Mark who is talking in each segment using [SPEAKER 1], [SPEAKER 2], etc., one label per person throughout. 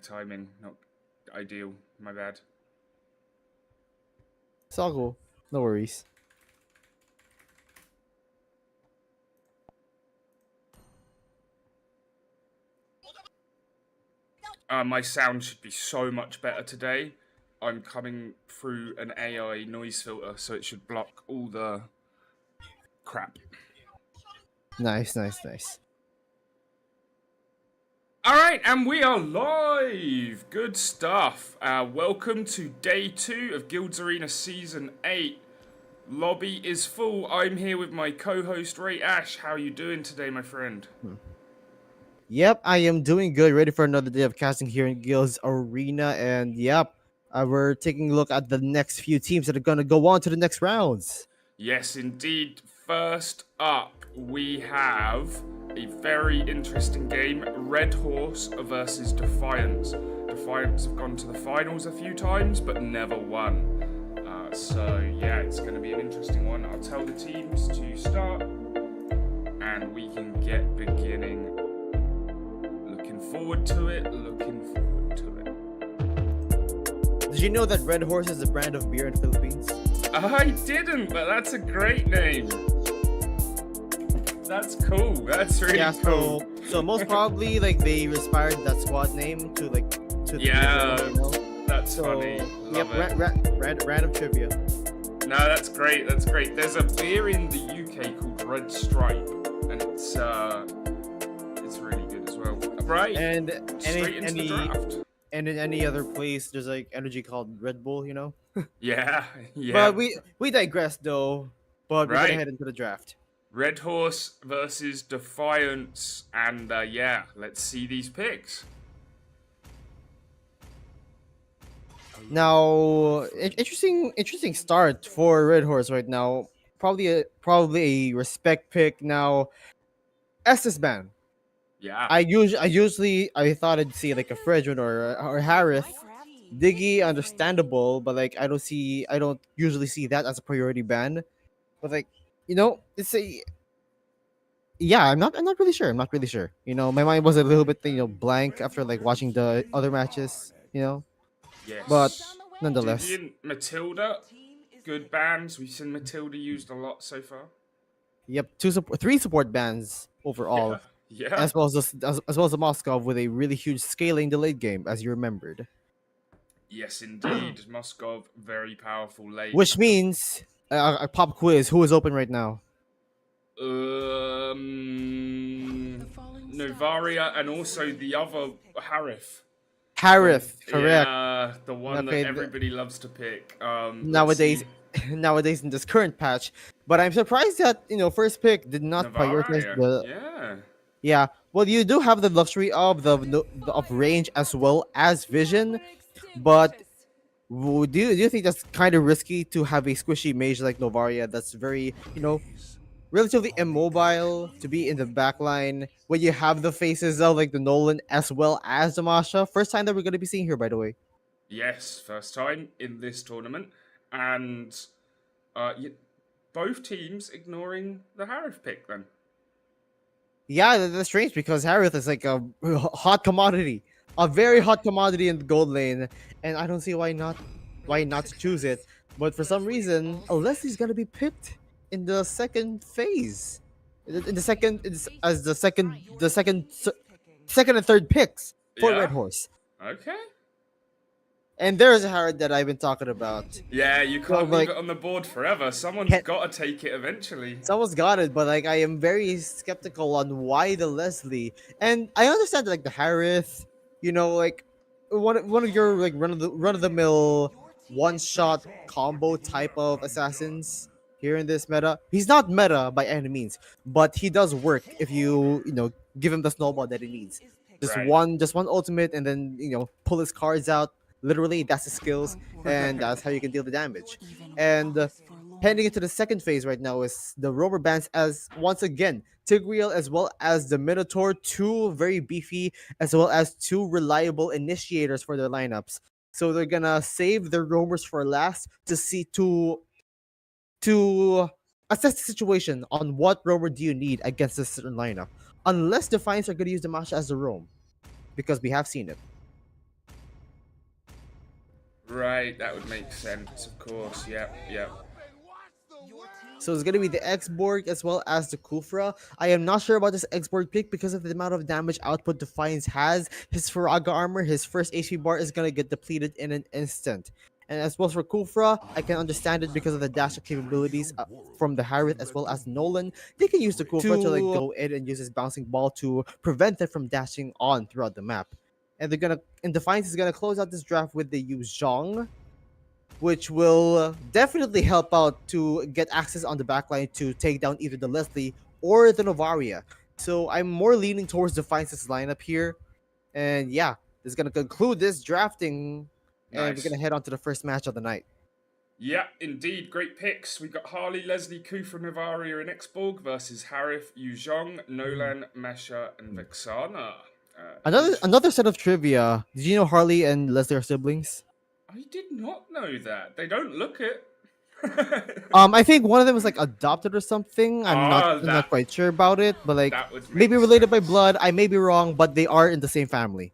[SPEAKER 1] timing not ideal. My bad.
[SPEAKER 2] It's all cool. No worries.
[SPEAKER 1] My sound should be so much better today. I'm coming through an AI noise filter, so it should block all the crap.
[SPEAKER 2] Nice, nice, nice.
[SPEAKER 1] All right, and we are live. Good stuff. Welcome to day 2 of GuildsArena Season 8. Lobby is full. I'm here with my co-host Ray Ash. How are you doing today, my friend?
[SPEAKER 2] Yep, I am doing good. Ready for another day of casting here in Guilds Arena, and yep, we're taking a look at the next few teams that are gonna go on to the next rounds.
[SPEAKER 1] Yes, indeed. First up, we have a very interesting game, Red Horse versus Defiance. Defiance have gone to the finals a few times, but never won. So, yeah, it's going to be an interesting one. I'll tell the teams to start, and we can get beginning. Looking forward to it, looking forward to it.
[SPEAKER 2] Did you know that Red Horse is a brand of beer in the Philippines?
[SPEAKER 1] I didn't, but that's a great name. That's cool. That's really cool.
[SPEAKER 2] So most probably like they inspired that squad name to the
[SPEAKER 1] Yeah,
[SPEAKER 2] you know?
[SPEAKER 1] that's
[SPEAKER 2] So
[SPEAKER 1] funny.
[SPEAKER 2] yep,
[SPEAKER 1] Love it.
[SPEAKER 2] random trivia.
[SPEAKER 1] No, that's great. That's great. There's a beer in the UK called Red Stripe, and it's really good as well. Right.
[SPEAKER 2] And
[SPEAKER 1] Straight into the draft.
[SPEAKER 2] and in any other place, there's like energy called Red Bull, you know.
[SPEAKER 1] Yeah, yeah.
[SPEAKER 2] But we digress though. But we're
[SPEAKER 1] Right.
[SPEAKER 2] gonna head into the draft.
[SPEAKER 1] Red Horse versus Defiance, and yeah, let's see these picks.
[SPEAKER 2] Now, interesting start for Red Horse right now. Probably a respect pick now. Estes ban.
[SPEAKER 1] Yeah.
[SPEAKER 2] I usually I thought I'd see like a Fredrin or Harith. Diggy, understandable, but like I don't usually see that as a priority ban. But like it's a yeah. I'm not really sure. I'm not really sure. My mind was a little bit blank after like watching the other matches.
[SPEAKER 1] Yes.
[SPEAKER 2] But nonetheless.
[SPEAKER 1] Vivian, Matilda, good bands. We've seen Matilda used a lot so far.
[SPEAKER 2] Yep, three support bands overall,
[SPEAKER 1] Yeah.
[SPEAKER 2] as well as the Moskov with a really huge scaling in the late game, as you remembered.
[SPEAKER 1] Yes, indeed. Moskov, very powerful late.
[SPEAKER 2] Which means a pop quiz. Who is open right now?
[SPEAKER 1] Novaria and also the other Harith.
[SPEAKER 2] Harith, correct.
[SPEAKER 1] Yeah, the one
[SPEAKER 2] Okay,
[SPEAKER 1] that everybody loves to pick.
[SPEAKER 2] Nowadays in this current patch, but I'm surprised that first pick did not prioritize the. Yeah, well, you do have the luxury of of range as well as vision, but do you think that's kind of risky to have a squishy mage like Novaria that's very relatively immobile to be in the back line when you have the faces of like the Nolan as well as the Masha? First time that we're going to be seeing here, by the way.
[SPEAKER 1] Yes, first time in this tournament, and both teams ignoring the Harith pick then.
[SPEAKER 2] Yeah, that's strange because Harith is like a hot commodity, a very hot commodity in the gold lane, and I don't see why not choose it. But for some reason, Leslie's gonna be picked in the second phase, in the second as the second and third picks for Red Horse.
[SPEAKER 1] Okay.
[SPEAKER 2] And there's a Harith that I've been talking about.
[SPEAKER 1] Yeah, you can't leave it on the board forever. Someone's got to take it eventually.
[SPEAKER 2] Someone's got it, but like I am very skeptical on why the Leslie. And I understand like the Harith, like one of your like run of the mill one shot combo type of assassins here in this meta. He's not meta by any means, but he does work if you give him the snowball that he needs. Just one ultimate, and then pull his cards out. Literally, that's the skills, and that's how you can deal the damage. And heading into the second phase right now is the rover bands, as once again Tigreal as well as the Minotaur, two very beefy as well as two reliable initiators for their lineups. So they're gonna save their roamers for last to see to assess the situation on what roamer do you need against this certain lineup. Unless Defiance are gonna use the Masha as the roam, because we have seen it.
[SPEAKER 1] Right, that would make sense, of course. Yep, yep.
[SPEAKER 2] So it's gonna be the X-Borg as well as the Kufra. I am not sure about this X-Borg pick because of the amount of damage output Defiance has. His Faraga armor, his first HP bar is gonna get depleted in an instant. And as well as for Kufra, I can understand it because of the dash capabilities from the Harith as well as Nolan. They can use the Kufra to like go in and use his bouncing ball to prevent it from dashing on throughout the map. And Defiance is gonna close out this draft with the Yu Zhong, which will definitely help out to get access on the backline to take down either the Leslie or the Novaria. So I'm more leaning towards Defiance's lineup here. And yeah, this is going to conclude this drafting. And we're
[SPEAKER 1] Nice.
[SPEAKER 2] going to head on to the first match of the night.
[SPEAKER 1] Yeah, indeed, great picks. We've got Harley, Leslie, Kufa, Navaria, and Exborg versus Harith, Yuzhong, Nolan, Mesha, and Vexana.
[SPEAKER 2] Another set of trivia. Did you know Harley and Leslie are siblings?
[SPEAKER 1] I did not know that. They don't look it.
[SPEAKER 2] I think one of them is like adopted or something. I'm not quite sure about it, but like
[SPEAKER 1] that would make
[SPEAKER 2] maybe related by
[SPEAKER 1] sense.
[SPEAKER 2] blood. I may be wrong, but they are in the same family.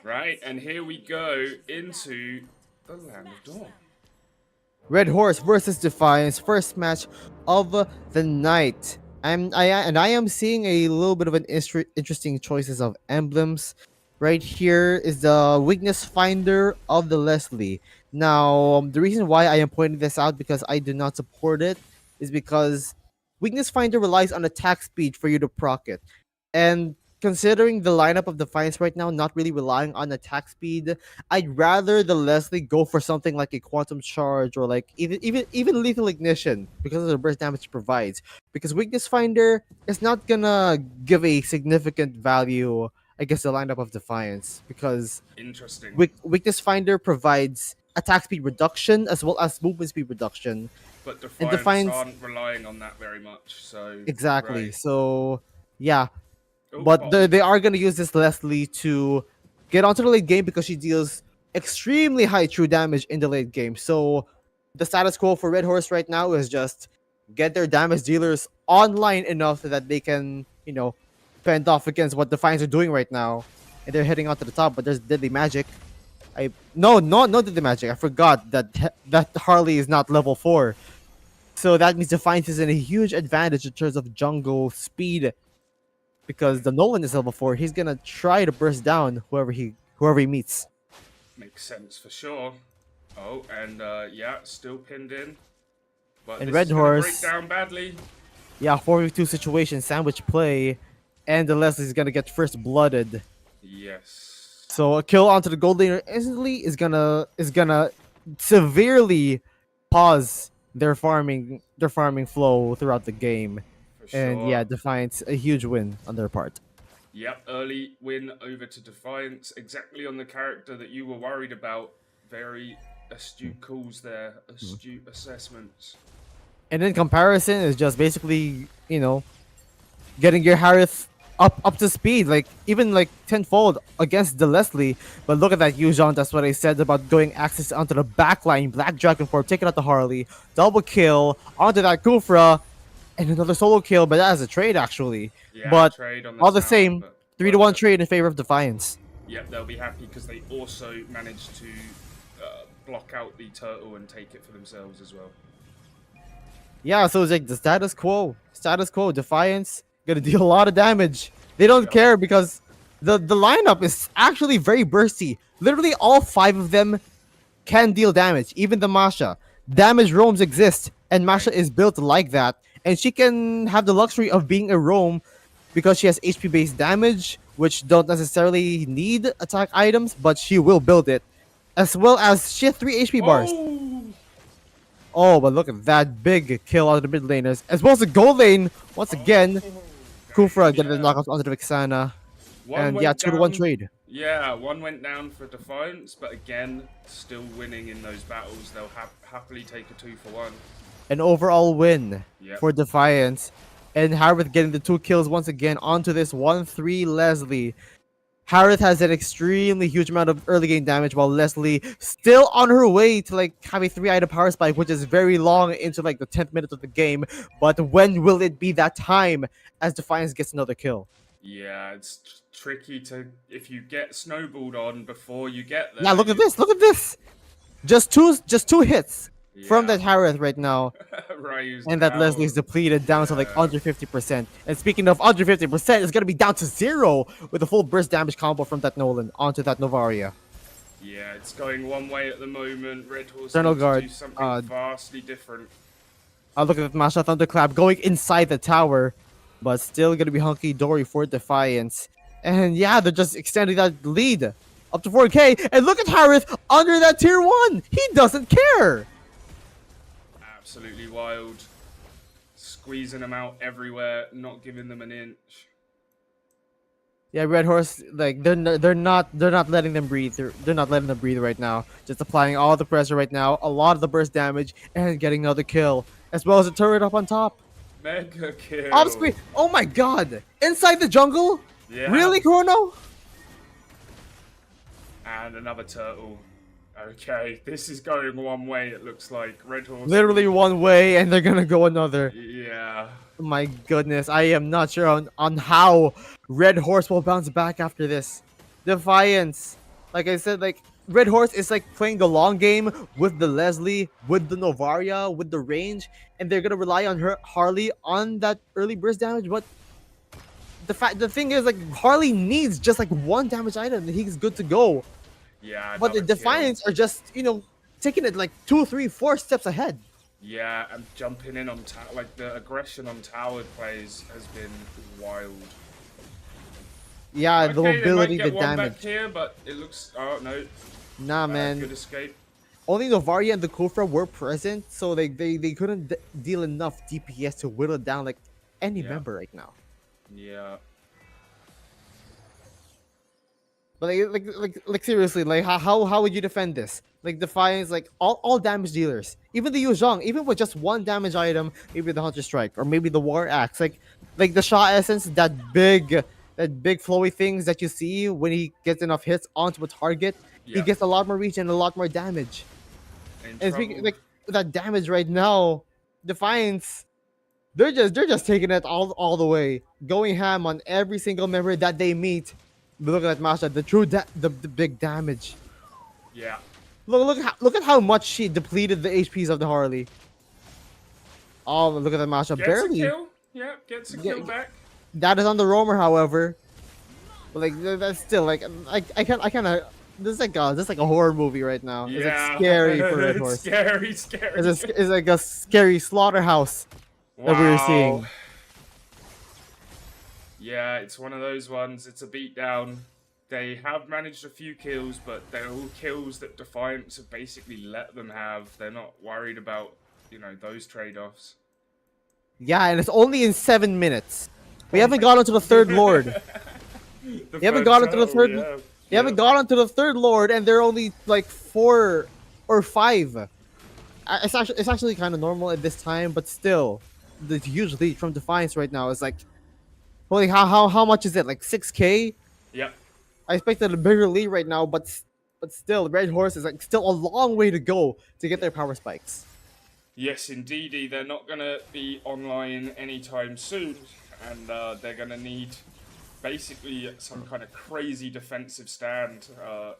[SPEAKER 1] Right, and here we go into the Land of Dawn.
[SPEAKER 2] Red Horse versus Defiance, first match of the night. I am seeing a little bit of an interesting choices of emblems. Right here is the weakness finder of the Leslie. Now, the reason why I am pointing this out because I do not support it is because weakness finder relies on attack speed for you to proc it, and considering the lineup of Defiance right now, not really relying on attack speed, I'd rather the Leslie go for something like a quantum charge or like even lethal ignition because of the burst damage it provides. Because weakness finder is not gonna give a significant value against the lineup of Defiance because
[SPEAKER 1] Interesting.
[SPEAKER 2] weakness finder provides attack speed reduction as well as movement speed reduction.
[SPEAKER 1] But
[SPEAKER 2] And
[SPEAKER 1] Defiance aren't relying on that very much, so...
[SPEAKER 2] Exactly.
[SPEAKER 1] Right.
[SPEAKER 2] So yeah,
[SPEAKER 1] Oh,
[SPEAKER 2] but they are going to use this Leslie to get onto the late game because she deals extremely high true damage in the late game. So the status quo for Red Horse right now is just get their damage dealers online enough so that they can, fend off against what Defiance are doing right now. And they're heading out to the top, but there's Deadly Magic. No Deadly Magic. I forgot that Harley is not level 4. So that means Defiance is in a huge advantage in terms of jungle speed because the Nolan is level 4. He's gonna try to burst down whoever he meets.
[SPEAKER 1] Makes sense for sure. Oh, and yeah, still pinned in. But
[SPEAKER 2] And
[SPEAKER 1] this
[SPEAKER 2] Red
[SPEAKER 1] is gonna
[SPEAKER 2] Horse,
[SPEAKER 1] break down badly.
[SPEAKER 2] yeah, 4v2 situation, sandwich play, and the Leslie's gonna get first blooded.
[SPEAKER 1] Yes.
[SPEAKER 2] So a kill onto the gold laner instantly is gonna severely pause their farming flow throughout the game.
[SPEAKER 1] For sure.
[SPEAKER 2] And yeah, Defiance, a huge win on their part.
[SPEAKER 1] Yep, early win over to Defiance, exactly on the character that you were worried about. Very astute calls there, astute assessments.
[SPEAKER 2] And in comparison, is just basically, getting your Harith up to speed, like even like tenfold against the Leslie. But look at that Yuzhong, that's what I said about going access onto the backline. Black Dragon Form, taking out the Harley, double kill onto that Kufra, and another solo kill, but that is a trade actually.
[SPEAKER 1] Yeah,
[SPEAKER 2] but
[SPEAKER 1] trade on
[SPEAKER 2] all the
[SPEAKER 1] tower,
[SPEAKER 2] same, 3-1 trade in favor of Defiance.
[SPEAKER 1] Yep, they'll be happy because they also managed to block out the turtle and take it for themselves as well.
[SPEAKER 2] Yeah, so it's like the status quo. Defiance gonna deal a lot of damage. They don't care because the lineup is actually very bursty. Literally all 5 of them can deal damage. Even the Masha. Damage roams exist, and Masha is built like that. And she can have the luxury of being a roam because she has HP based damage, which don't necessarily need attack items, but she will build it. As well as she has 3 HP bars. Oh, but look at that big kill out of the mid laners. As well as the gold lane, once again, Kufra getting the knockouts onto the Vexana. And yeah, 2-1 trade.
[SPEAKER 1] Yeah, one went down for Defiance, but again, still winning in those battles. They'll happily take a 2-for-1.
[SPEAKER 2] An overall win for Defiance. And Harith getting the 2 kills once again onto this 1-3 Leslie. Harith has an extremely huge amount of early game damage, while Leslie still on her way to like have a 3-item power spike, which is very long into like the 10th minute of the game. But when will it be that time as Defiance gets another kill?
[SPEAKER 1] Yeah, it's tricky to if you get snowballed on before you get there.
[SPEAKER 2] Yeah, look at this! Look at this! Just two hits from
[SPEAKER 1] Yeah.
[SPEAKER 2] that Harith right now.
[SPEAKER 1] Ryu's
[SPEAKER 2] And that Leslie's
[SPEAKER 1] down.
[SPEAKER 2] depleted down to like
[SPEAKER 1] Yeah.
[SPEAKER 2] under 50%. And speaking of under 50%, it's gonna be down to 0 with a full burst damage combo from that Nolan onto that Novaria.
[SPEAKER 1] Yeah, it's going one way at the moment. Red Horse
[SPEAKER 2] Eternal
[SPEAKER 1] need to
[SPEAKER 2] Guard.
[SPEAKER 1] do something vastly different.
[SPEAKER 2] Look at that Masha Thunderclap going inside the tower, but still gonna be hunky dory for Defiance. And yeah, they're just extending that lead up to 4K. And look at Harith under that tier 1. He doesn't care.
[SPEAKER 1] Absolutely wild. Squeezing them out everywhere, not giving them an inch.
[SPEAKER 2] Yeah, Red Horse, like they're not letting them breathe. They're not letting them breathe right now. Just applying all the pressure right now, a lot of the burst damage, and getting another kill, as well as a turret up on top.
[SPEAKER 1] Mega kill.
[SPEAKER 2] Off screen. Oh my god! Inside the jungle?
[SPEAKER 1] Yeah.
[SPEAKER 2] Really, Chrono?
[SPEAKER 1] And another turtle. Okay, this is going one way, it looks like. Red Horse.
[SPEAKER 2] Literally one way, and they're gonna go another.
[SPEAKER 1] Yeah.
[SPEAKER 2] My goodness, I am not sure on how Red Horse will bounce back after this. Defiance. Like I said, like Red Horse is like playing the long game with the Leslie, with the Novaria, with the range, and they're gonna rely on her Harley on that early burst damage. But the thing is, like Harley needs just like one damage item, and he's good to go.
[SPEAKER 1] Yeah.
[SPEAKER 2] But the
[SPEAKER 1] another
[SPEAKER 2] Defiance
[SPEAKER 1] kill.
[SPEAKER 2] are just taking it like 2, 3, 4 steps ahead.
[SPEAKER 1] Yeah, and jumping in on like the aggression on tower plays has been wild.
[SPEAKER 2] Yeah, the
[SPEAKER 1] Okay, they might
[SPEAKER 2] mobility,
[SPEAKER 1] get
[SPEAKER 2] the
[SPEAKER 1] one
[SPEAKER 2] damage.
[SPEAKER 1] back here, but it looks. Oh no.
[SPEAKER 2] Nah, man.
[SPEAKER 1] Good escape.
[SPEAKER 2] Only Novaria and the Kufra were present, so they couldn't deal enough DPS to whittle down like any
[SPEAKER 1] Yeah.
[SPEAKER 2] member right now.
[SPEAKER 1] Yeah.
[SPEAKER 2] But like seriously, like how would you defend this? Like Defiance, like all damage dealers, even the Yuzhong, even with just one damage item, maybe the Hunter Strike or maybe the War Axe, like the Shah Essence, that big flowy things that you see when he gets enough hits onto a target, he
[SPEAKER 1] Yeah.
[SPEAKER 2] gets a lot more reach and a lot more damage.
[SPEAKER 1] In
[SPEAKER 2] And
[SPEAKER 1] trouble.
[SPEAKER 2] like that damage right now, Defiance, they're just taking it all the way, going ham on every single member that they meet. But look at that Masha, the big damage.
[SPEAKER 1] Yeah.
[SPEAKER 2] Look at how much she depleted the HPs of the Harley. Oh, look at that Masha,
[SPEAKER 1] Gets
[SPEAKER 2] barely.
[SPEAKER 1] a kill. Yeah, gets a kill back.
[SPEAKER 2] That is on the roamer, however. But like that's still like I kind of this is like a horror movie right now. It's
[SPEAKER 1] Yeah.
[SPEAKER 2] like scary for Red
[SPEAKER 1] It's
[SPEAKER 2] Horse.
[SPEAKER 1] scary.
[SPEAKER 2] It's like a scary slaughterhouse that we were seeing.
[SPEAKER 1] Wow. Yeah, it's one of those ones. It's a beatdown. They have managed a few kills, but they're all kills that Defiance have basically let them have. They're not worried about, those trade-offs.
[SPEAKER 2] Yeah, and it's only in 7 minutes. We haven't got onto the third lord.
[SPEAKER 1] You
[SPEAKER 2] haven't got into the third- You haven't got onto the third lord, and they're only like 4 or 5. It's actually kind of normal at this time, but still, the huge lead from Defiance right now is like, holy, how much is it? Like 6K?
[SPEAKER 1] Yep.
[SPEAKER 2] I expected a bigger lead right now, but still, Red Horse is like still a long way to go to get their power spikes.
[SPEAKER 1] Yes, indeedy. They're not going to be online anytime soon, and they're going to need basically some kind of crazy defensive stand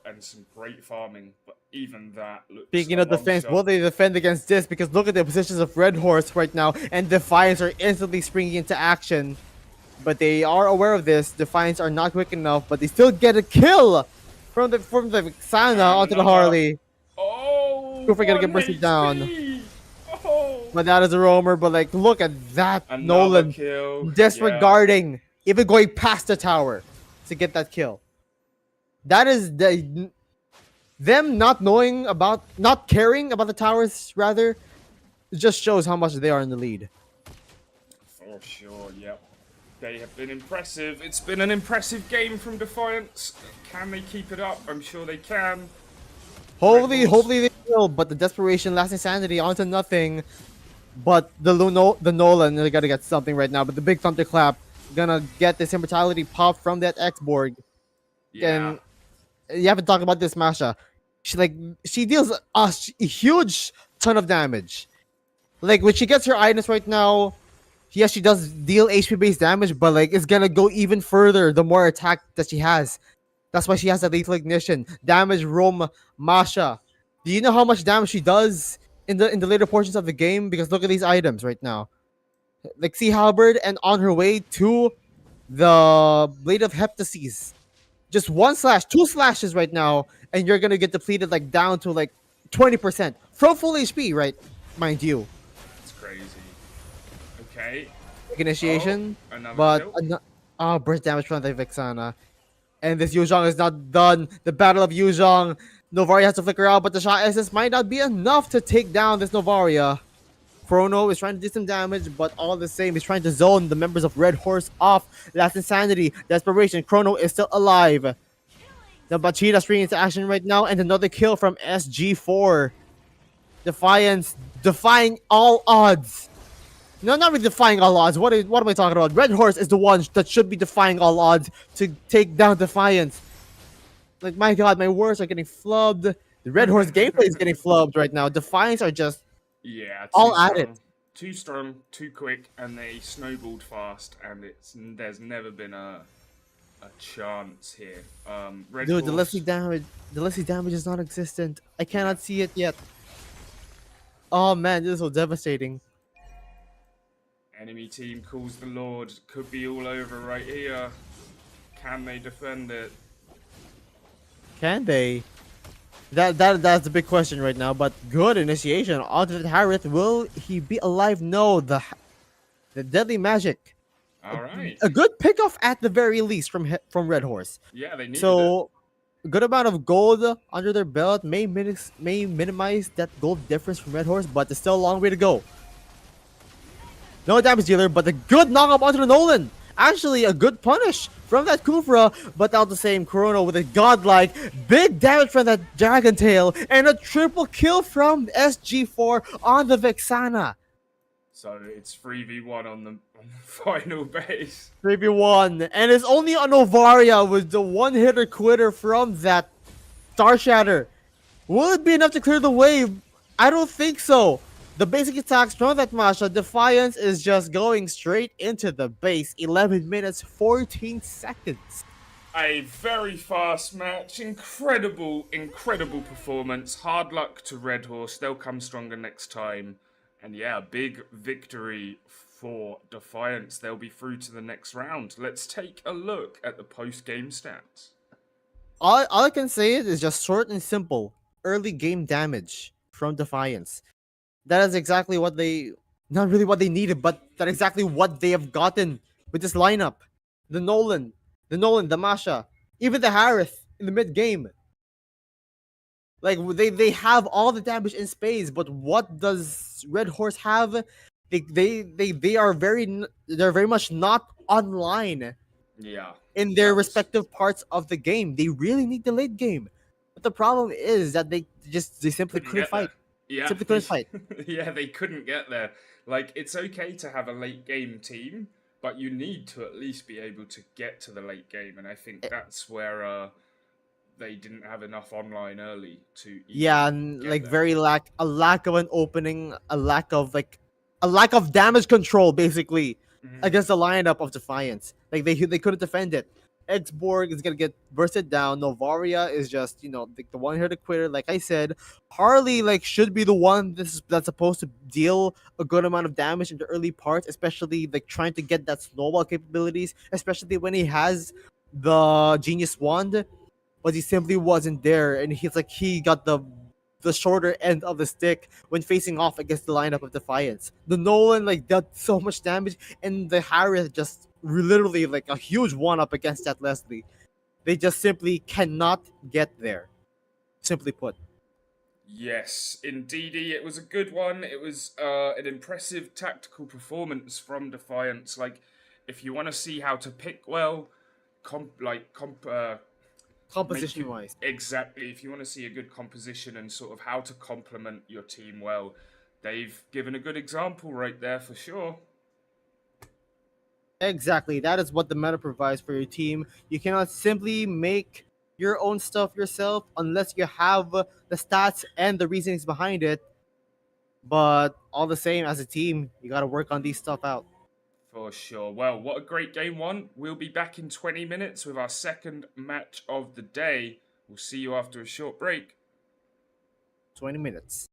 [SPEAKER 1] and some great farming, but even that looks
[SPEAKER 2] Speaking
[SPEAKER 1] a
[SPEAKER 2] of
[SPEAKER 1] long
[SPEAKER 2] defense,
[SPEAKER 1] shot.
[SPEAKER 2] will they defend against this? Because look at the positions of Red Horse right now, and Defiance are instantly springing into action. But they are aware of this. Defiance are not quick enough, but they still get a kill from the Xana onto the Harley.
[SPEAKER 1] Oh,
[SPEAKER 2] Don't forget to get
[SPEAKER 1] 1
[SPEAKER 2] bursted down.
[SPEAKER 1] HP. Oh.
[SPEAKER 2] But that is a roamer. But like, look at that
[SPEAKER 1] Another
[SPEAKER 2] Nolan
[SPEAKER 1] kill.
[SPEAKER 2] disregarding, even going past the tower to get that kill. That is them not caring about the towers. Rather, it just shows how much they are in the lead.
[SPEAKER 1] For sure, yep. They have been impressive. It's been an impressive game from Defiance. Can they keep it up? I'm sure they can.
[SPEAKER 2] Hopefully
[SPEAKER 1] Horse.
[SPEAKER 2] they will, but the desperation, lasting sanity onto nothing. But the Nolan, they gotta get something right now. But the big thunderclap gonna get this immortality pop from that X-Borg.
[SPEAKER 1] Yeah.
[SPEAKER 2] And you haven't talked about this, Masha. She deals a huge ton of damage. Like when she gets her items right now, yes, she does deal HP based damage, but like it's gonna go even further the more attack that she has. That's why she has that lethal ignition, damage roam Masha, Do you know how much damage she does in the later portions of the game? Because look at these items right now. Like Sea Halberd and on her way to the Blade of Heptases. Just one slash, two slashes right now, and you're gonna get depleted like down to like 20% from full HP, right? Mind you.
[SPEAKER 1] It's crazy. Okay.
[SPEAKER 2] Like
[SPEAKER 1] Oh,
[SPEAKER 2] initiation,
[SPEAKER 1] another
[SPEAKER 2] but
[SPEAKER 1] kill.
[SPEAKER 2] burst damage from the Vexana. And this Yuzhong is not done. The Battle of Yuzhong. Novaria has to flicker out, but the shot SS might not be enough to take down this Novaria. Chrono is trying to do some damage, but all the same, he's trying to zone the members of Red Horse off. Last Insanity, Desperation. Chrono is still alive. The Bachita springing into action right now, and another kill from SG4. Defiance, defying all odds. No, not really defying all odds. What am I talking about? Red Horse is the one that should be defying all odds to take down Defiance. Like, my god, my words are getting flubbed. The Red Horse gameplay is getting flubbed right now. Defiance are just
[SPEAKER 1] Yeah, too
[SPEAKER 2] all at it.
[SPEAKER 1] strong. Too strong, too quick, and they snowballed fast, and there's never been a chance here. Red
[SPEAKER 2] Dude,
[SPEAKER 1] Horse.
[SPEAKER 2] The Leslie damage is non-existent. I cannot see it yet. Oh man, this is so devastating.
[SPEAKER 1] Enemy team calls the Lord. Could be all over right here. Can they defend it?
[SPEAKER 2] Can they? That's the big question right now. But good initiation onto the Harith. Will he be alive? No. The deadly magic.
[SPEAKER 1] All right.
[SPEAKER 2] A good pickoff at the very least from Red Horse.
[SPEAKER 1] Yeah, they needed it.
[SPEAKER 2] So a good amount of gold under their belt may minimize that gold difference from Red Horse, but there's still a long way to go. No damage dealer, but a good knock-up onto the Nolan. Actually, a good punish from that Kufra, but now the same Chrono with a godlike big damage from that Dragon Tail and a triple kill from SG4 on the Vexana.
[SPEAKER 1] So it's 3v1 on the final base.
[SPEAKER 2] 3v1, and it's only on Novaria with the one-hitter quitter from that Star Shatter. Will it be enough to clear the wave? I don't think so. The basic attacks from that Masha, Defiance is just going straight into the base. 11 minutes, 14 seconds.
[SPEAKER 1] A very fast match. Incredible, incredible performance. Hard luck to Red Horse. They'll come stronger next time. And yeah, big victory for Defiance. They'll be through to the next round. Let's take a look at the post-game stats.
[SPEAKER 2] All I can say is just short and simple. Early game damage from Defiance. That is exactly what they, not really what they needed, but that's exactly what they have gotten with this lineup. The Nolan, the Masha, even the Harith in the mid game. Like they have all the damage in spades, but what does Red Horse have? They are they're very much not online
[SPEAKER 1] Yeah.
[SPEAKER 2] in their respective parts of the game. They really need the late game. But the problem is that they simply couldn't fight.
[SPEAKER 1] Yeah.
[SPEAKER 2] Simply couldn't fight.
[SPEAKER 1] Yeah, they couldn't get there. Like, it's okay to have a late game team, but you need to at least be able to get to the late game, and I think that's where they didn't have enough online early to
[SPEAKER 2] Yeah, and like
[SPEAKER 1] there.
[SPEAKER 2] very a lack of an opening, a lack of damage control basically against the lineup of Defiance. Like they couldn't defend it. Exborg is gonna get bursted down. Novaria is just the one here to quitter. Like I said, Harley should be the one that's supposed to deal a good amount of damage in the early parts, especially trying to get that snowball capabilities, especially when he has the genius wand, but he simply wasn't there, and he got the shorter end of the stick when facing off against the lineup of Defiance. The Nolan dealt so much damage, and the Harith just literally a huge one up against that Leslie. They just simply cannot get there. Simply put.
[SPEAKER 1] Yes, indeedy, it was a good one. It was an impressive tactical performance from Defiance. Like, if you want to see how to pick well,
[SPEAKER 2] Composition wise.
[SPEAKER 1] Exactly. If you want to see a good composition and sort of how to complement your team well, they've given a good example right there for sure.
[SPEAKER 2] Exactly. That is what the meta provides for your team. You cannot simply make your own stuff yourself unless you have the stats and the reasonings behind it. But all the same, as a team, you got to work on these stuff out.
[SPEAKER 1] For sure. Well, what a great game one. We'll be back in 20 minutes with our second match of the day. We'll see you after a short break.
[SPEAKER 2] 20 minutes.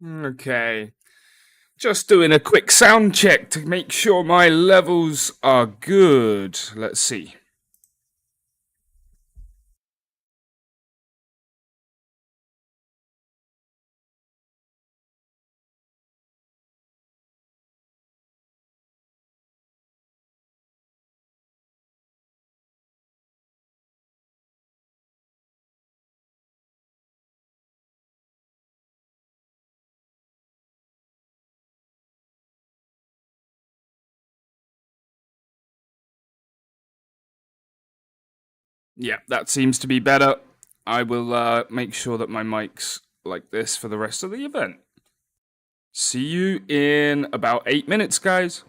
[SPEAKER 1] Okay. Just doing a quick sound check to make sure my levels are good. Let's see. Yeah, that seems to be better. I will make sure that my mic's like this for the rest of the event. See you in about 8 minutes, guys.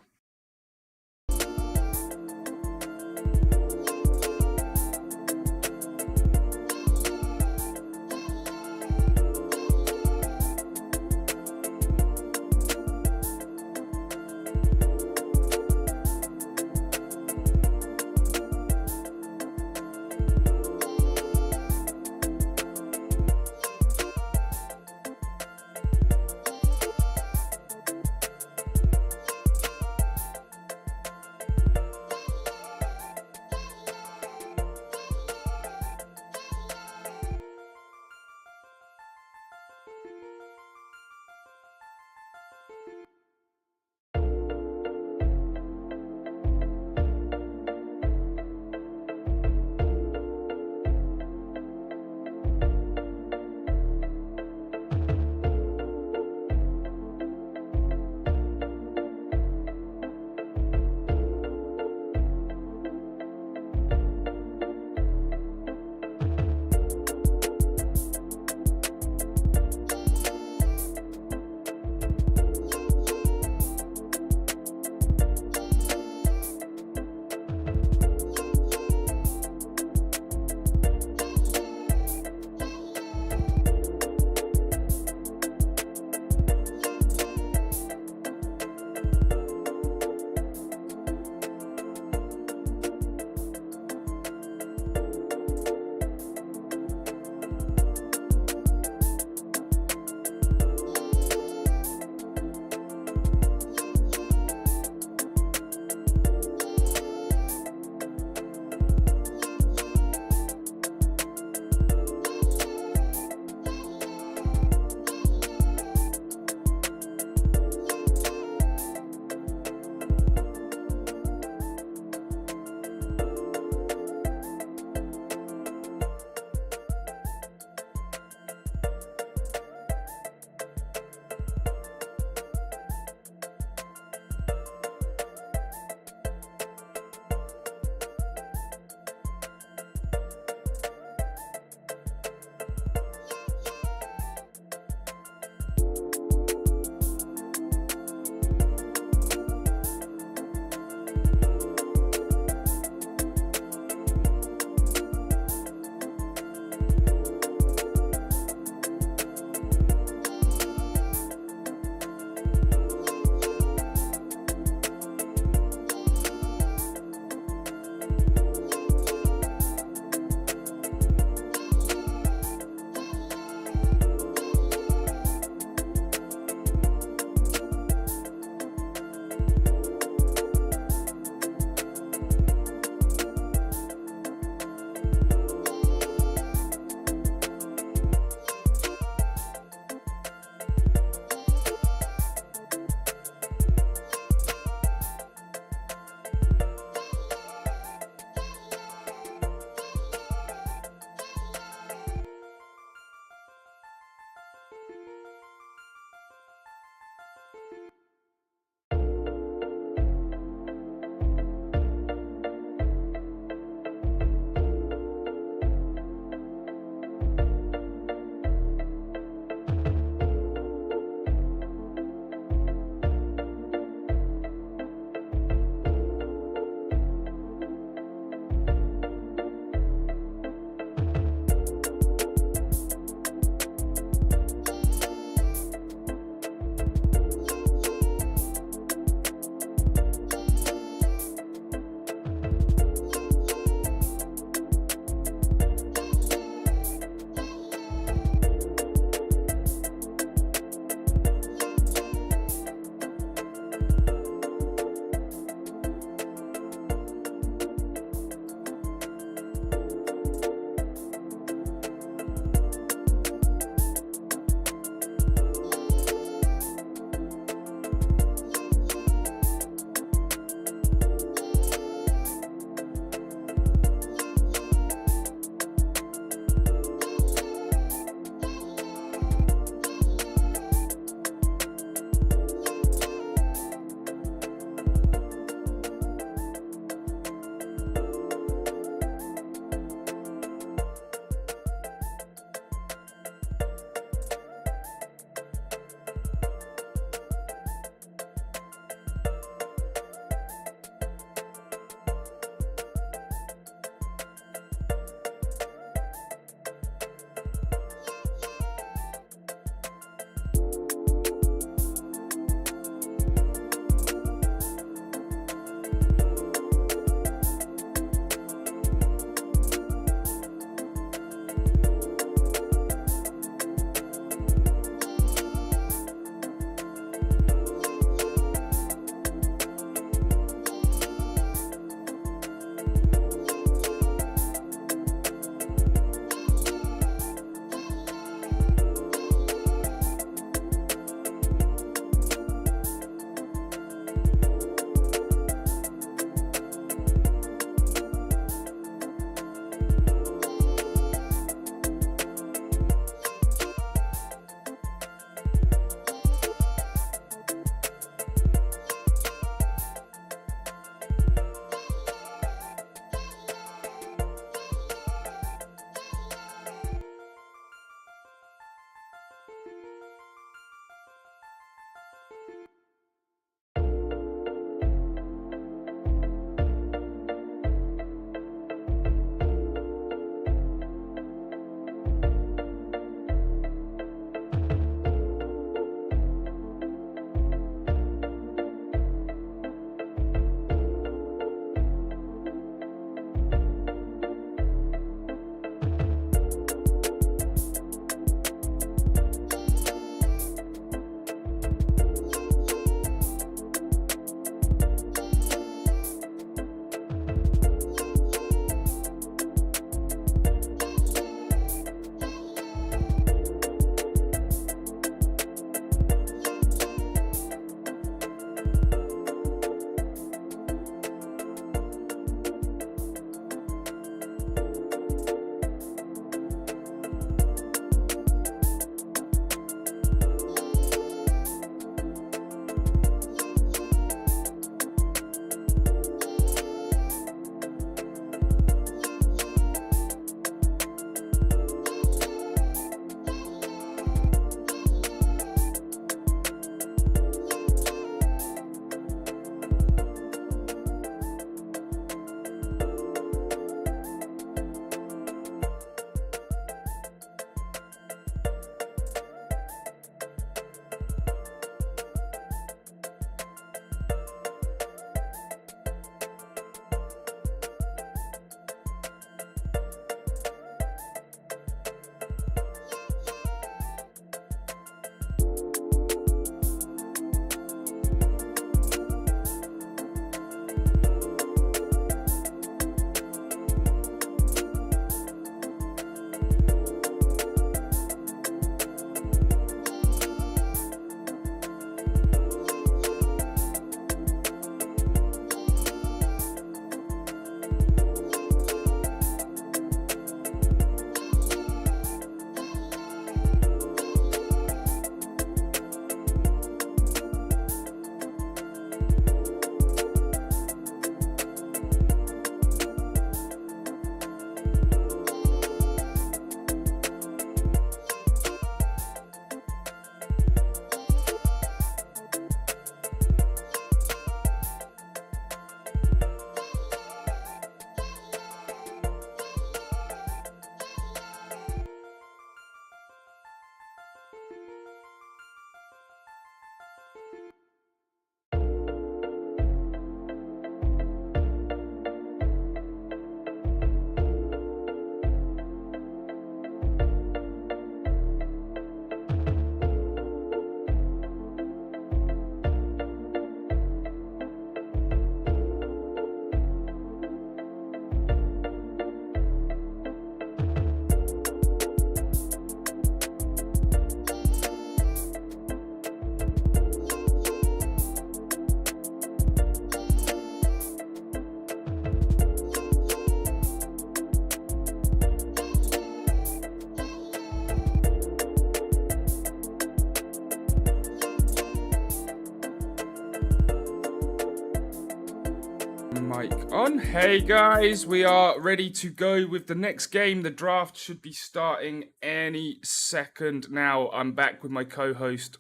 [SPEAKER 1] Mic on. Hey guys, we are ready to go with the next game. The draft should be starting any second now. I'm back with my co-host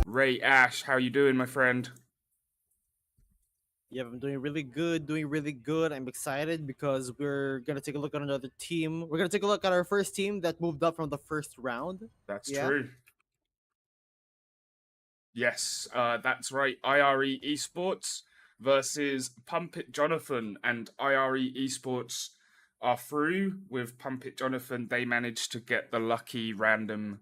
[SPEAKER 1] Ray Ash. How you doing, my friend?
[SPEAKER 2] Yeah, I'm doing really good, I'm excited because we're gonna take a look at another team. We're gonna take a look at our first team that moved up from the first round.
[SPEAKER 1] That's
[SPEAKER 2] Yeah.
[SPEAKER 1] true. Yes, that's right. IRE Esports versus Pump It Jonathan, and IRE Esports are through with Pump It Jonathan. They managed to get the lucky random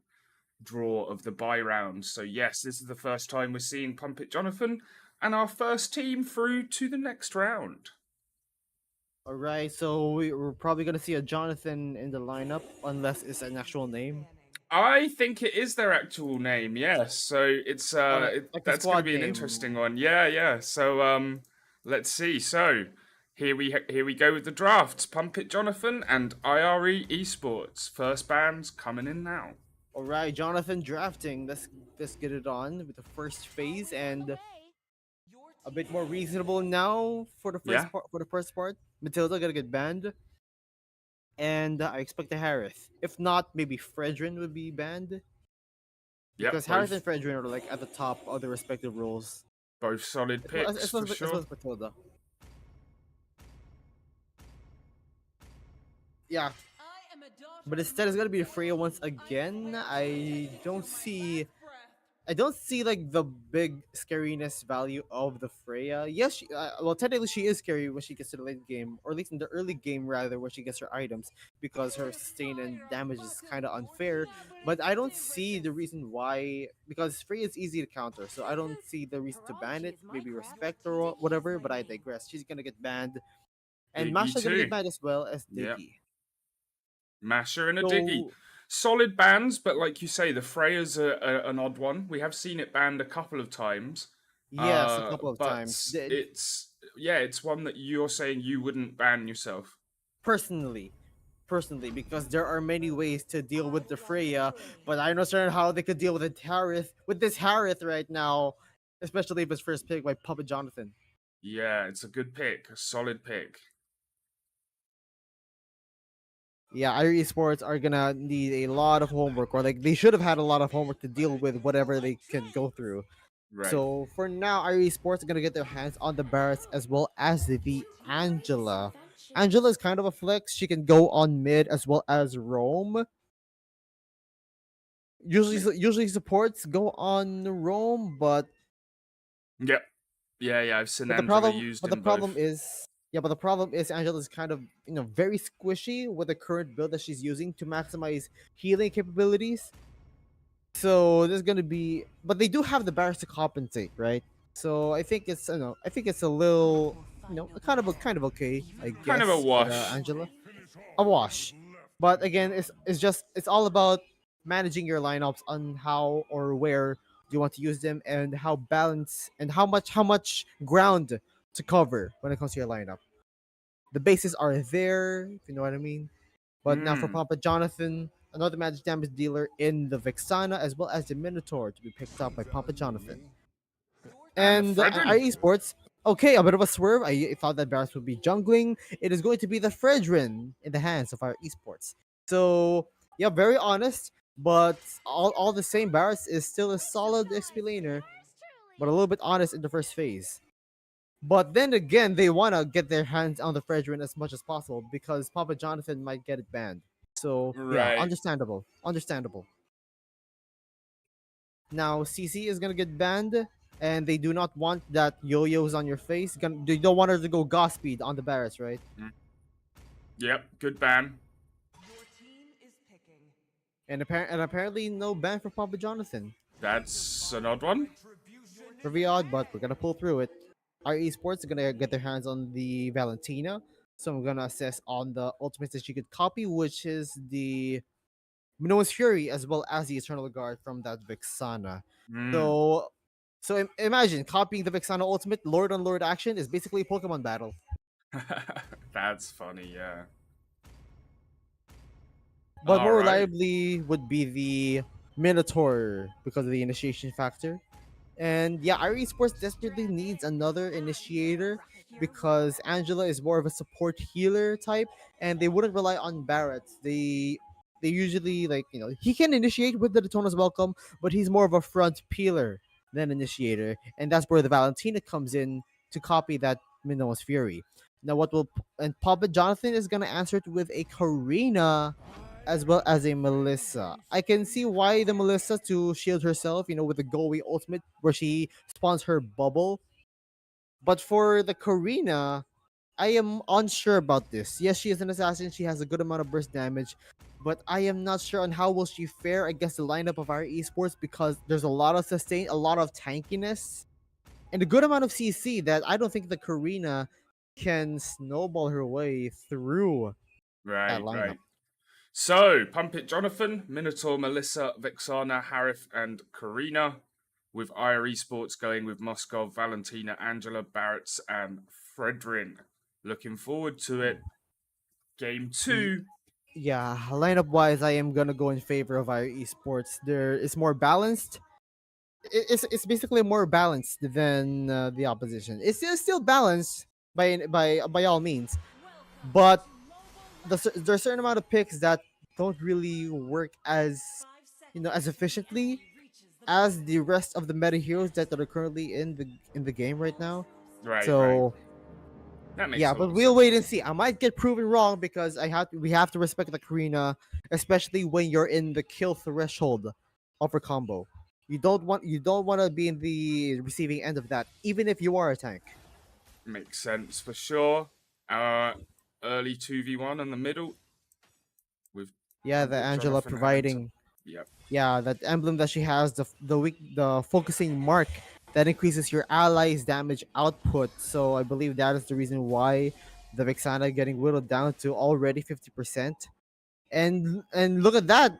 [SPEAKER 1] draw of the bye round. So yes, this is the first time we're seeing Pump It Jonathan and our first team through to the next round.
[SPEAKER 2] All right, so we're probably gonna see a Jonathan in the lineup unless it's an actual name.
[SPEAKER 1] I think it is their actual name, yes. So it's
[SPEAKER 2] Like the
[SPEAKER 1] that's going to
[SPEAKER 2] squad
[SPEAKER 1] be an
[SPEAKER 2] name.
[SPEAKER 1] interesting one. Yeah. So let's see. So here we go with the drafts. Pump It Jonathan and IRE Esports. First bands coming in now.
[SPEAKER 2] All right, Jonathan drafting. Let's get it on with the first phase and a bit more reasonable now for the
[SPEAKER 1] Yeah.
[SPEAKER 2] first part. Matilda gonna get banned, and I expect a Harith. If not, maybe Fredrin would be banned
[SPEAKER 1] Yep.
[SPEAKER 2] because Harith and Fredrin are like at the top of their respective roles.
[SPEAKER 1] Both solid picks for
[SPEAKER 2] As
[SPEAKER 1] sure.
[SPEAKER 2] well as Matilda. Yeah, but instead it's gonna be Freya once again. I don't see like the big scariness value of the Freya. Yes, well technically she is scary when she gets to the late game, or at least in the early game rather, when she gets her items, because her sustain and damage is kind of unfair. But I don't see the reason why, because Freya is easy to counter, so I don't see the reason to ban it. Maybe respect or whatever, but I digress. She's gonna get banned, and
[SPEAKER 1] Diggy
[SPEAKER 2] Masha gonna get
[SPEAKER 1] too.
[SPEAKER 2] banned as well as
[SPEAKER 1] Yep.
[SPEAKER 2] Diggy.
[SPEAKER 1] Masher and a Diggy.
[SPEAKER 2] So
[SPEAKER 1] Solid bans, but like you say, the Freya's an odd one. We have seen it banned a couple of times.
[SPEAKER 2] yes, a couple of
[SPEAKER 1] But
[SPEAKER 2] times.
[SPEAKER 1] it's one that you're saying you wouldn't ban yourself.
[SPEAKER 2] Personally, because there are many ways to deal with the Freya, but I'm not sure how they could deal with this Harith right now, especially if it's first pick by Puppet Jonathan.
[SPEAKER 1] Yeah, it's a good pick, a solid pick.
[SPEAKER 2] Yeah, IRE Sports are gonna need a lot of homework, or like they should have had a lot of homework to deal with whatever they can go through.
[SPEAKER 1] Right.
[SPEAKER 2] So for now, IRE Sports are gonna get their hands on the Barretts as well as the Angela. Angela is kind of a flex. She can go on mid as well as roam. Usually supports go on roam, but
[SPEAKER 1] Yep. Yeah. I've seen
[SPEAKER 2] but the
[SPEAKER 1] Angela
[SPEAKER 2] problem
[SPEAKER 1] used
[SPEAKER 2] but the
[SPEAKER 1] in
[SPEAKER 2] problem
[SPEAKER 1] both.
[SPEAKER 2] is yeah, but the problem is Angela's kind of very squishy with the current build that she's using to maximize healing capabilities. So there's gonna be, but they do have the barracks to compensate, right? So I think it's I think it's a little kind of okay, I
[SPEAKER 1] Kind of a
[SPEAKER 2] guess, with
[SPEAKER 1] wash.
[SPEAKER 2] Angela, a wash. But again, it's all about managing your lineups on how or where you want to use them, and how balance and how much ground to cover when it comes to your lineup. The bases are there, if you know what I mean. But now for
[SPEAKER 1] Hmm.
[SPEAKER 2] Papa Jonathan, another magic damage dealer in the Vexana as well as the Minotaur to be picked up by Papa Jonathan.
[SPEAKER 1] And a
[SPEAKER 2] And
[SPEAKER 1] Fredrin.
[SPEAKER 2] Esports, okay, a bit of a swerve. I thought that Barris would be jungling. It is going to be the Fredrin in the hands of our esports. So, yeah, very honest, but all the same, Barris is still a solid XP laner, but a little bit honest in the first phase. But then again, they want to get their hands on the Fredrin as much as possible because Papa Jonathan might get it banned. So, yeah,
[SPEAKER 1] Right.
[SPEAKER 2] understandable. Understandable. Now CC is gonna get banned, and they do not want that yo-yos on your face. They don't want her to go Godspeed on the Barrets, right?
[SPEAKER 1] Mm. Yep. Good ban.
[SPEAKER 2] And apparently no ban for Papa Jonathan.
[SPEAKER 1] That's an odd one.
[SPEAKER 2] Pretty odd, but we're gonna pull through it. Our esports are gonna get their hands on the Valentina, so I'm gonna assess on the ultimates that she could copy, which is the Minoan's Fury as well as the Eternal Guard from that Vexana.
[SPEAKER 1] Hmm.
[SPEAKER 2] So imagine copying the Vexana ultimate Lord on Lord action is basically a Pokemon battle.
[SPEAKER 1] That's funny. Yeah.
[SPEAKER 2] But
[SPEAKER 1] All
[SPEAKER 2] more
[SPEAKER 1] right.
[SPEAKER 2] reliably would be the Minotaur because of the initiation factor. And yeah, IRE Sports desperately needs another initiator. because Angela is more of a support healer type, and they wouldn't rely on Barrett. They usually, like, he can initiate with the Daytona's welcome, but he's more of a front peeler than initiator, and that's where the Valentina comes in to copy that Minoa's Fury. Now, and Papa Jonathan is gonna answer it with a Karina as well as a Melissa. I can see why the Melissa to shield herself, with the Goey ultimate where she spawns her bubble. But for the Karina, I am unsure about this. Yes, she is an assassin. She has a good amount of burst damage, but I am not sure on how will she fare against the lineup of our esports because there's a lot of sustain, a lot of tankiness, and a good amount of CC that I don't think the Karina can snowball her way through that
[SPEAKER 1] Right,
[SPEAKER 2] lineup.
[SPEAKER 1] right. So, Pump It Jonathan, Minotaur, Melissa, Vexana, Harith, and Karina, with IR Esports going with Moskov, Valentina, Angela, Barretts, and Fredrin. Looking forward to it. Game
[SPEAKER 2] Y-
[SPEAKER 1] 2.
[SPEAKER 2] Yeah, lineup wise, I am gonna go in favor of our esports. There is more balanced. It's basically more balanced than the opposition. It's still balanced by all means, but there's a certain amount of picks that don't really work as efficiently as the rest of the meta heroes that are currently in the game right now.
[SPEAKER 1] Right, right.
[SPEAKER 2] So
[SPEAKER 1] That makes
[SPEAKER 2] yeah,
[SPEAKER 1] a lot
[SPEAKER 2] but
[SPEAKER 1] of
[SPEAKER 2] we'll
[SPEAKER 1] sense.
[SPEAKER 2] wait and see. I might get proven wrong because we have to respect the Karina, especially when you're in the kill threshold of her combo. You don't want to be in the receiving end of that, even if you are a tank.
[SPEAKER 1] Makes sense for sure. Uh, Early 2v1 in the middle with
[SPEAKER 2] Yeah,
[SPEAKER 1] Pump
[SPEAKER 2] the
[SPEAKER 1] It
[SPEAKER 2] Angela
[SPEAKER 1] Jonathan having to.
[SPEAKER 2] providing,
[SPEAKER 1] Yep.
[SPEAKER 2] yeah, that emblem that she has, the focusing mark that increases your allies' damage output. So I believe that is the reason why the Vexana getting whittled down to already 50%. And look at that.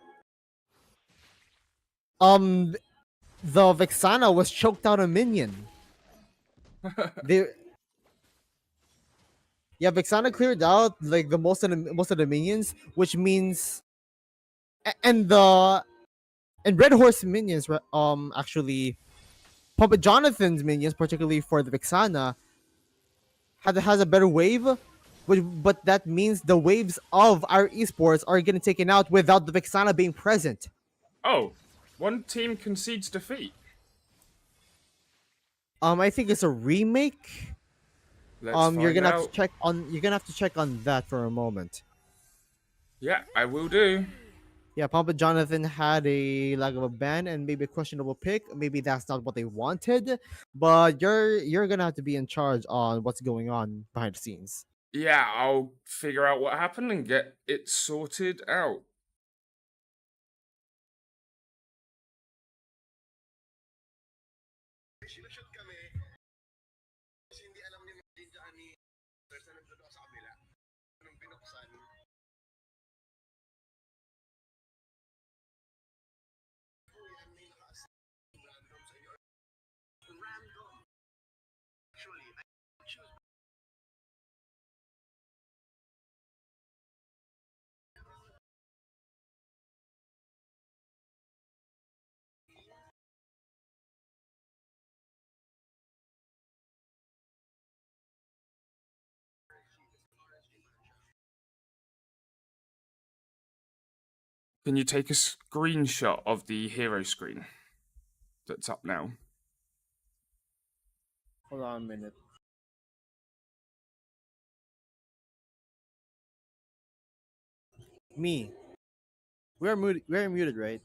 [SPEAKER 2] Um, the Vexana was choked out a minion. They Yeah, Vexana cleared out like the most of the minions, which means and the and Red Horse minions actually Papa Jonathan's minions, particularly for the Vexana, has a better wave, but that means the waves of our esports are getting taken out without the Vexana being present.
[SPEAKER 1] Oh, one team concedes defeat.
[SPEAKER 2] I think it's a remake.
[SPEAKER 1] Let's
[SPEAKER 2] You're
[SPEAKER 1] find
[SPEAKER 2] gonna have to
[SPEAKER 1] out.
[SPEAKER 2] check on you're gonna have to check on that for a moment.
[SPEAKER 1] Yeah, I will do.
[SPEAKER 2] Yeah, Papa Jonathan had a lack of a ban and maybe a questionable pick. Maybe that's not what they wanted, but you're gonna have to be in charge on what's going on behind the scenes.
[SPEAKER 1] Yeah, I'll figure out what happened and get it sorted out. Can you take a screenshot of the hero screen that's up now?
[SPEAKER 2] Hold on a minute. Me, we're muted, right?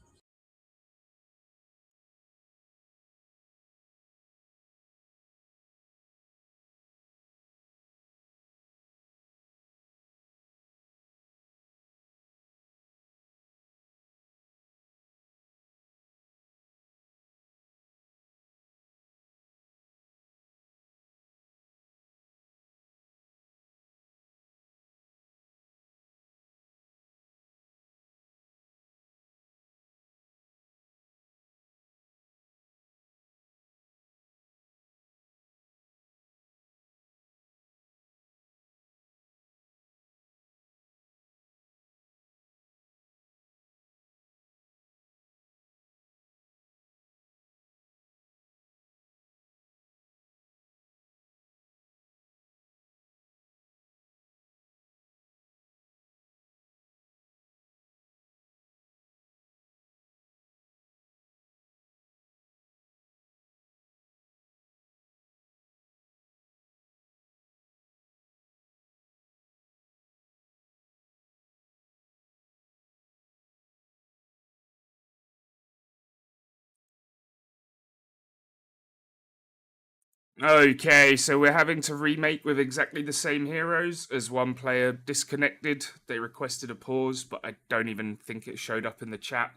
[SPEAKER 1] Okay, so we're having to remake with exactly the same heroes as one player disconnected. They requested a pause, but I don't even think it showed up in the chat.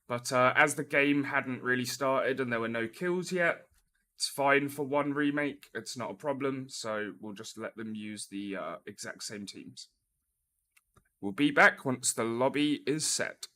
[SPEAKER 1] But as the game hadn't really started and there were no kills yet, it's fine for one remake. It's not a problem, so we'll just let them use the exact same teams. We'll be back once the lobby is set.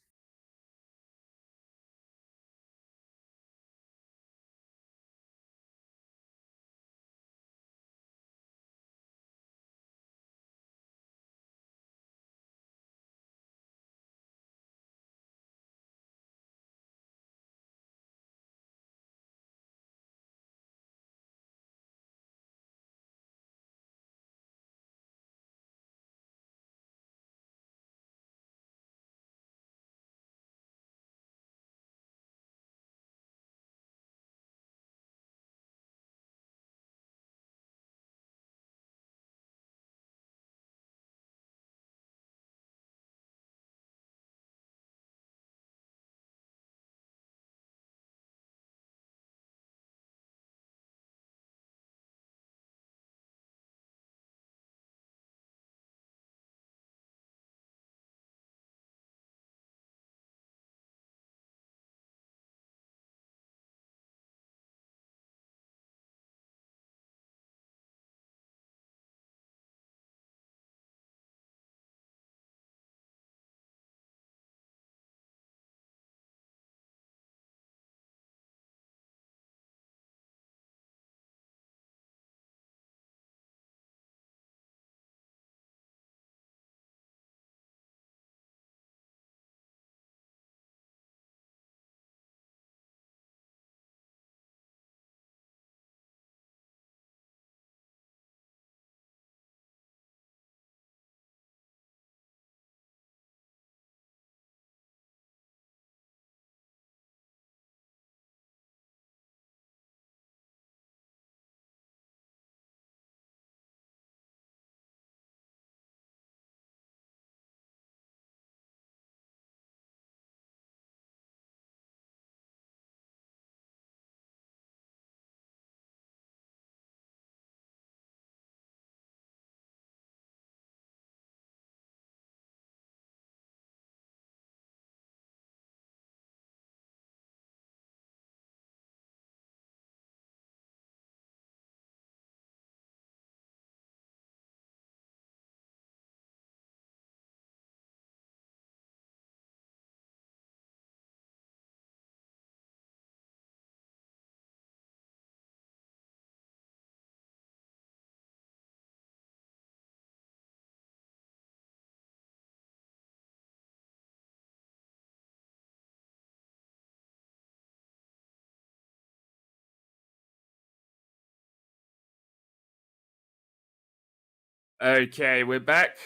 [SPEAKER 1] Okay, we're back,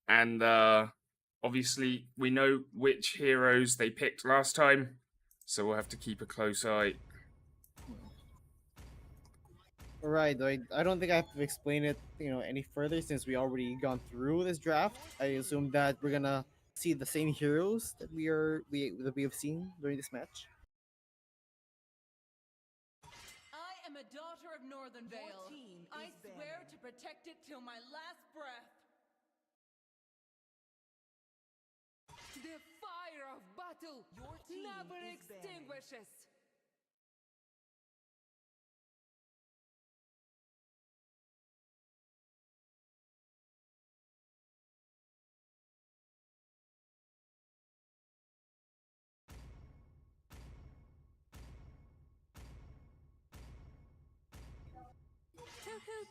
[SPEAKER 1] and obviously we know which heroes they picked last time, so we'll have to keep a close eye.
[SPEAKER 2] Right, I don't think I have to explain it, any further since we already gone through this draft. I assume that we're gonna see the same heroes that we have seen during this match.
[SPEAKER 3] I am a daughter of Northern Vale. I swear to protect it till my last breath. The fire of battle never extinguishes.
[SPEAKER 4] Toot toot.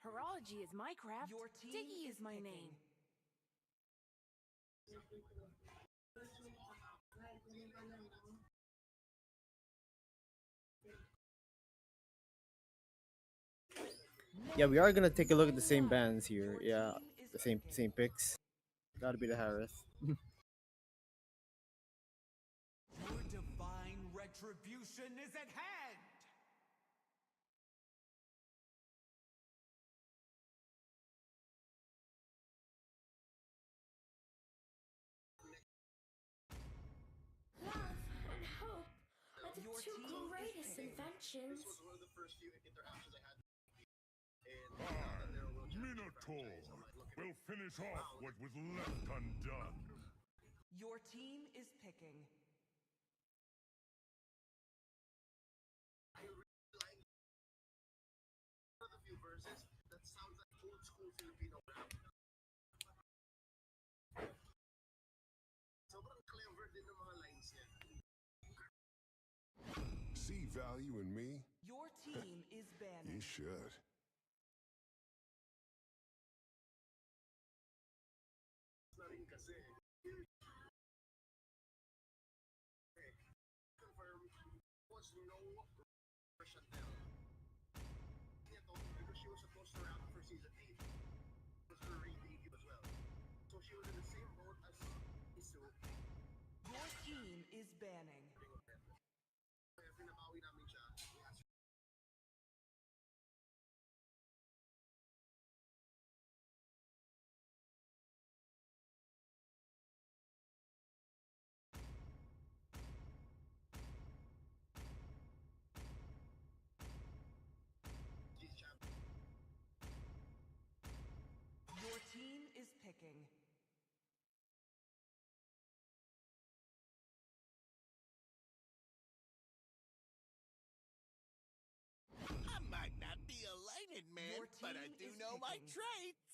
[SPEAKER 4] Horology is my craft. Diggy is my name.
[SPEAKER 2] Yeah, we are gonna take a look at the same bands here. Yeah, the same picks. Gotta be the Harith.
[SPEAKER 5] Your divine retribution is at hand!
[SPEAKER 4] Love and hope are the
[SPEAKER 6] two greatest inventions.
[SPEAKER 7] Minotaur will finish off what was left undone.
[SPEAKER 3] Your team is picking.
[SPEAKER 7] See value in me?
[SPEAKER 3] Your team is banning.
[SPEAKER 7] You should.
[SPEAKER 3] Your team is banning. Your team is picking.
[SPEAKER 5] I might not be a lighted man,
[SPEAKER 3] Your
[SPEAKER 5] but I
[SPEAKER 3] team
[SPEAKER 5] do
[SPEAKER 3] is
[SPEAKER 5] know my
[SPEAKER 3] picking.
[SPEAKER 5] traits.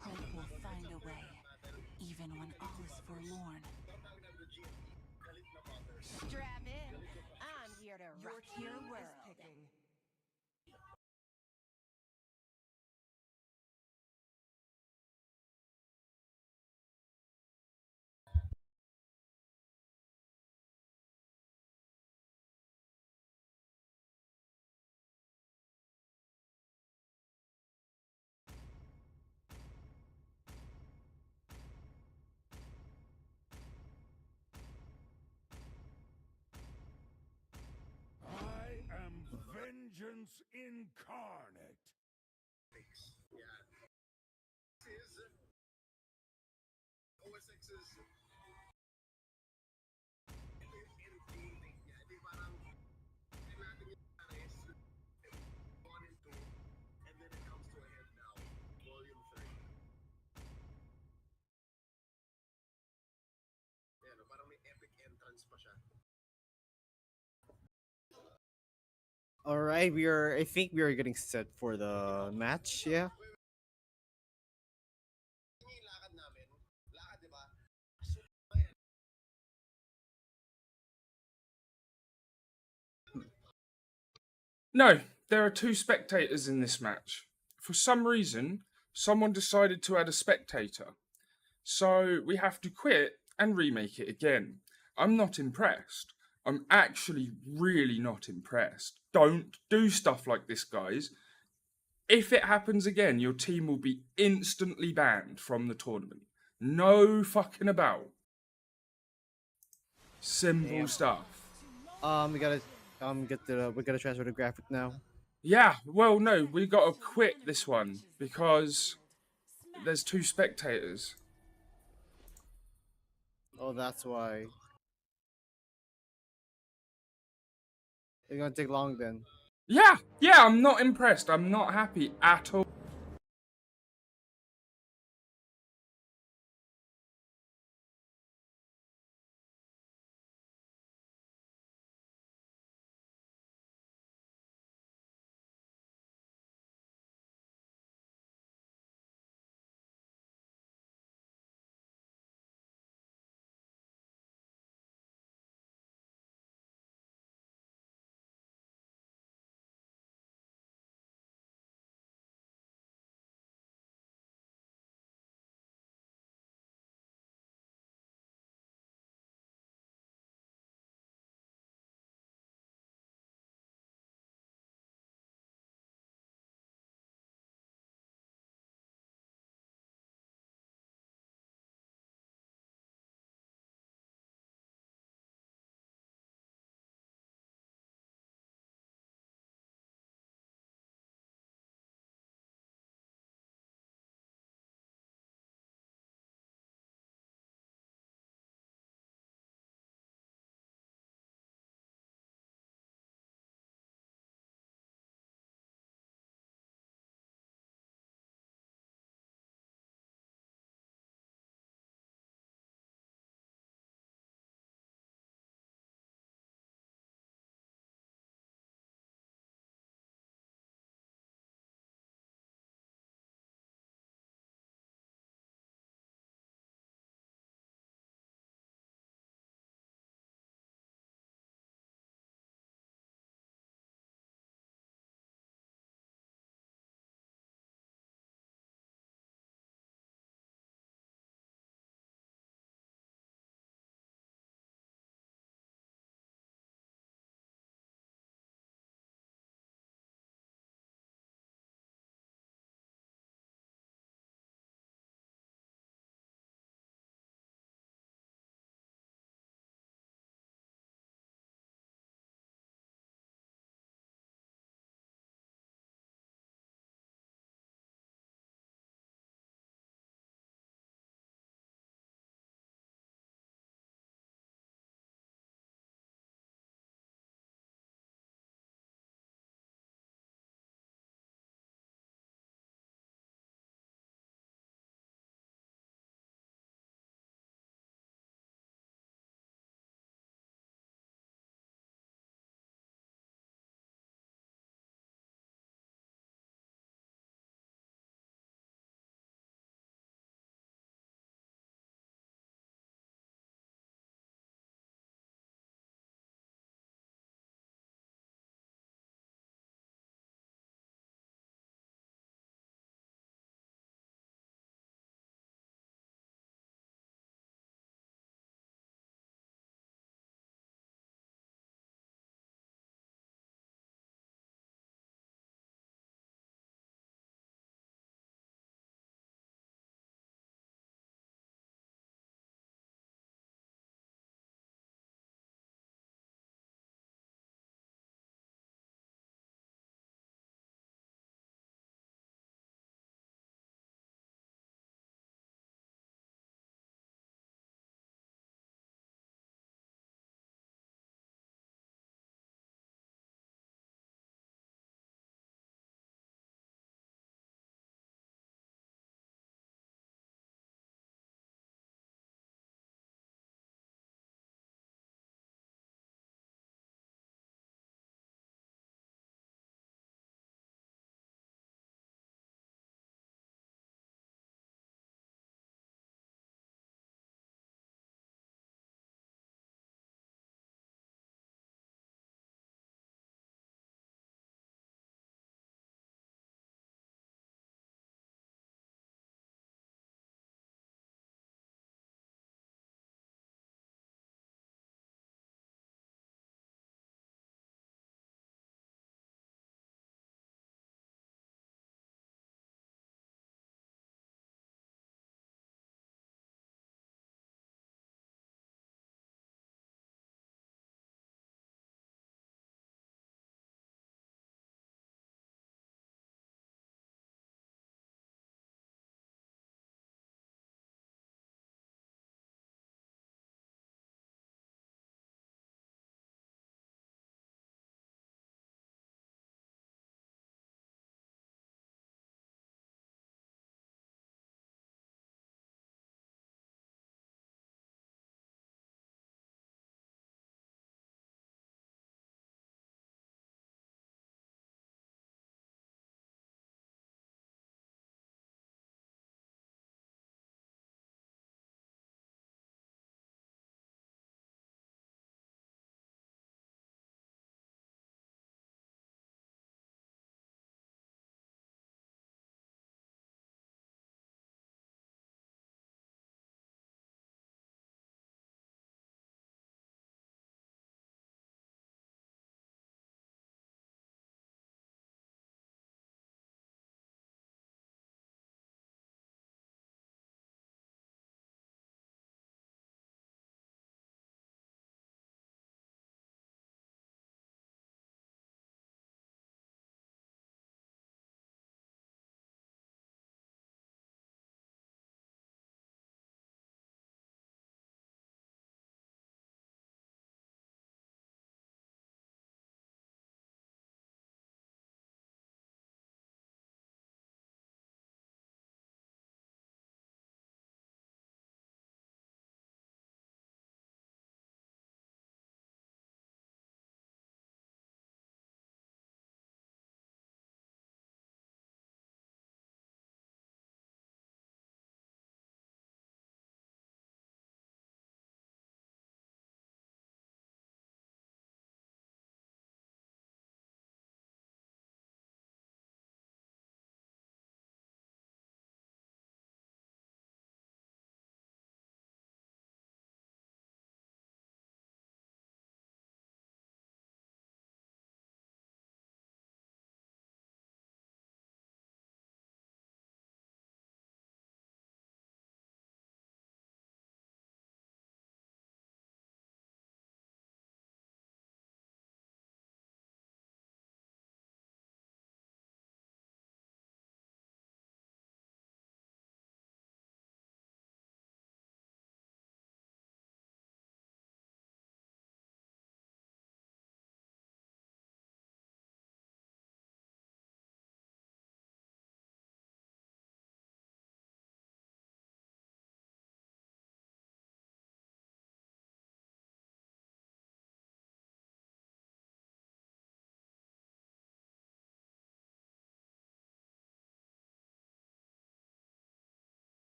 [SPEAKER 8] Hope will find a way, even when all is forlorn.
[SPEAKER 4] Strap in. I'm here to
[SPEAKER 3] Your
[SPEAKER 4] rock
[SPEAKER 3] team
[SPEAKER 4] your
[SPEAKER 3] is
[SPEAKER 4] world.
[SPEAKER 3] picking.
[SPEAKER 7] I am vengeance incarnate.
[SPEAKER 2] All right, I think we are getting set for the match. Yeah.
[SPEAKER 1] No, there are two spectators in this match. For some reason, someone decided to add a spectator. So we have to quit and remake it again. I'm not impressed. I'm actually really not impressed. Don't do stuff like this, guys. If it happens again, your team will be instantly banned from the tournament. No fucking about. Simple
[SPEAKER 2] Damn.
[SPEAKER 1] stuff.
[SPEAKER 2] We gotta we gotta transfer the graphic now.
[SPEAKER 1] Yeah, well, no, we gotta quit this one because there's two spectators.
[SPEAKER 2] Oh, that's why. It's gonna take long then.
[SPEAKER 1] Yeah, I'm not impressed. I'm not happy at all.